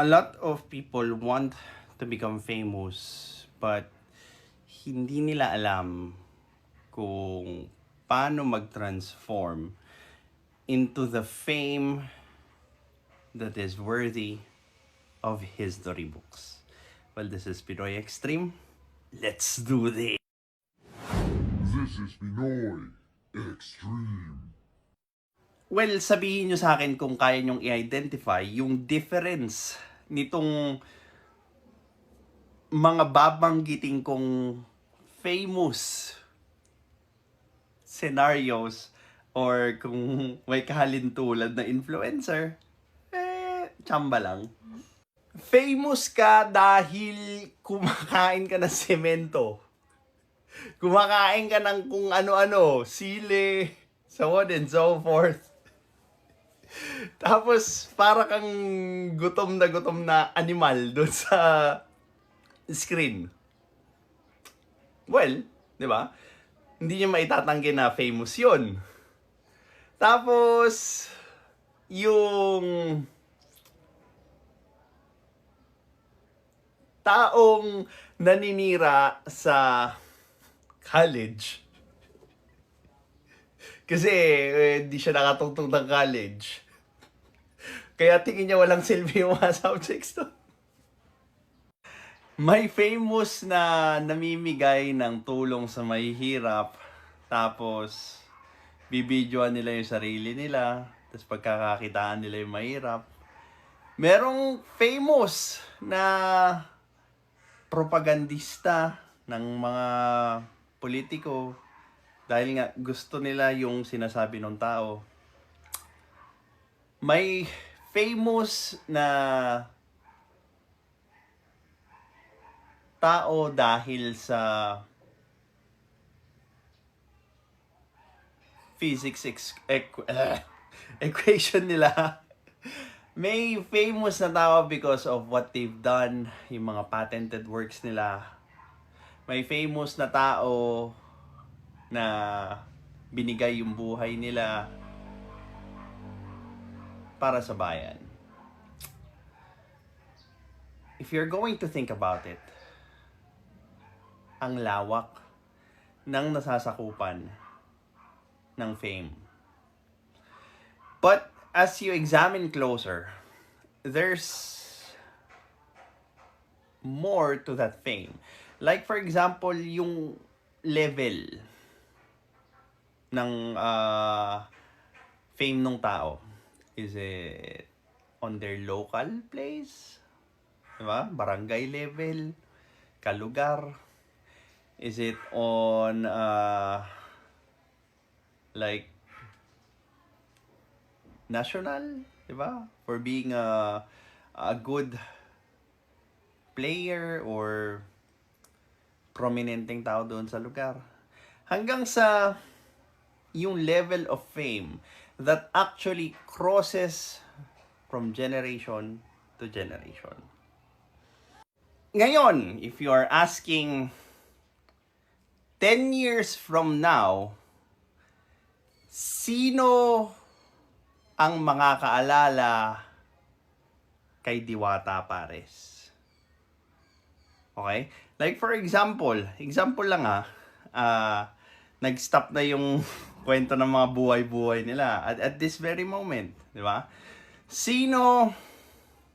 A lot of people want to become famous, but hindi nila alam kung paano mag-transform into the fame that is worthy of history books. Well, this is Pinoy Extreme. Let's do this! This is Pinoy Extreme. Well, sabihin nyo sa akin kung kaya nyong i-identify yung difference nitong mga babanggiting kong famous scenarios or kung may kahalintulad na influencer, tsamba lang. Famous ka dahil kumakain ka ng semento. Kumakain ka ng kung ano-ano, sili, so on and so forth. Tapos, para kang gutom na animal doon sa screen. Well, di ba? Hindi niya maitatanggi na famous yun. Tapos, yung taong naninira sa college. Kasi hindi siya nakatungtong ng college. Kaya tingin niya walang silbi yung mga subjects to. May famous na namimigay ng tulong sa mahihirap. Tapos, bibidyoan nila yung sarili nila. Tapos pagkakakitaan nila yung mahirap. Merong famous na propagandista ng mga politiko dahil nga gusto nila yung sinasabi ng tao. May famous na tao dahil sa physics equation nila. May famous na tao because of what they've done, yung mga patented works nila. May famous na tao na binigay yung buhay nila para sa bayan. If you're going to think about it, ang lawak ng nasasakupan ng fame. But as you examine closer, there's more to that fame. Like for example, yung level ng fame ng tao. Is it on their local place? Diba? Barangay level? Kalugar? Is it on like national? Diba? For being a good player or prominenteng tao doon sa lugar. Hanggang sa yung level of fame that actually crosses from generation to generation. Ngayon, if you are asking 10 years from now, sino ang makakaalala kay Diwata Pares? Okay? Like for example lang nag-stop na yung kwento ng mga buhay-buhay nila at this very moment, di ba? Sino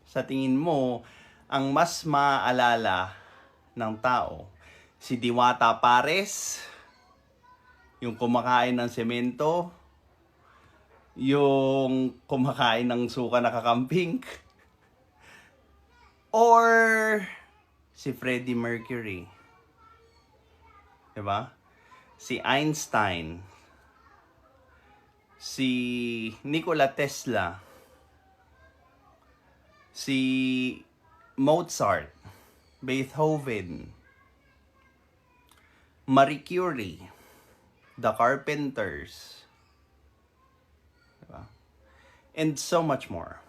sa tingin mo ang mas maaalala ng tao? Si Diwata Pares, yung kumakain ng semento, yung kumakain ng suka na kakamping, or si Freddie Mercury, di ba? Si Einstein, si Nikola Tesla, si Mozart, Beethoven, Marie Curie, the Carpenters, diba? And so much more.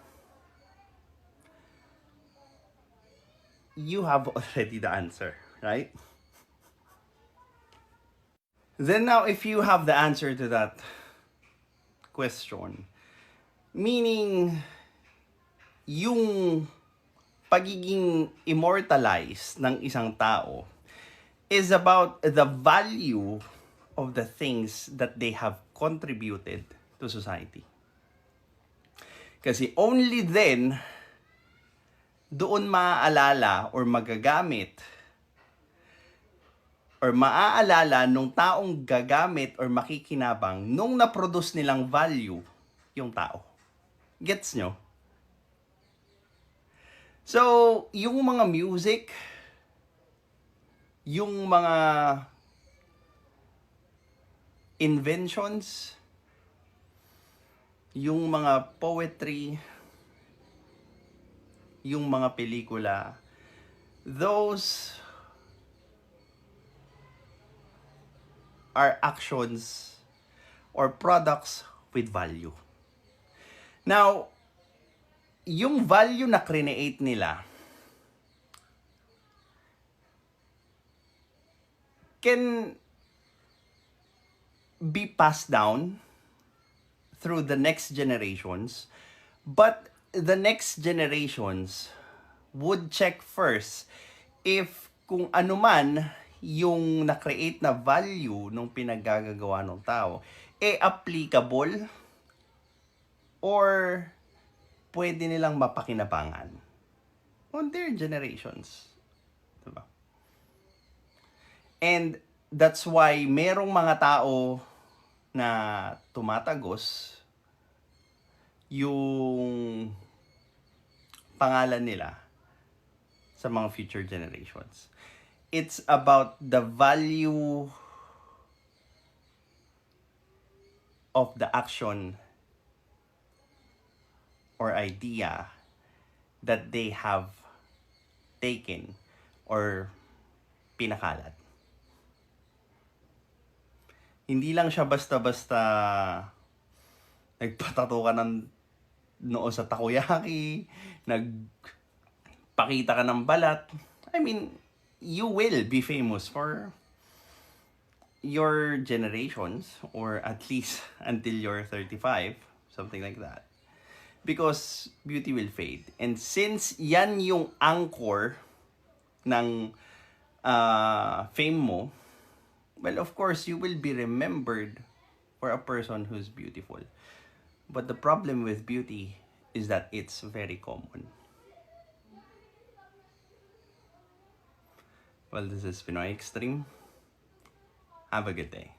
You have already the answer, right? Then now, if you have the answer to that question, meaning yung pagiging immortalized ng isang tao is about the value of the things that they have contributed to society. Kasi only then, doon maaalala or magagamit or maaalala nung taong gagamit or makikinabang nung na-produce nilang value yung tao. Gets nyo? So, yung mga music, yung mga inventions, yung mga poetry, yung mga pelikula, those are actions or products with value. Now, yung value na create nila can be passed down through the next generations, but the next generations would check first if kung ano man yung na-create na value nung pinaggagawa ng tao, applicable or pwede nilang mapakinabangan on their generations. Diba? And that's why merong mga tao na tumatagos yung pangalan nila sa mga future generations. It's about the value of the action or idea that they have taken or pinakalat. Hindi lang siya basta-basta nagpatato ka ng noo sa takoyaki, nagpakita ka ng balat. I mean, you will be famous for your generations or at least until you're 35, something like that. Because beauty will fade. And since yan yung anchor ng fame mo, well, of course, you will be remembered for a person who's beautiful. But the problem with beauty is that it's very common. Well, this is Pinoy Extreme. Have a good day.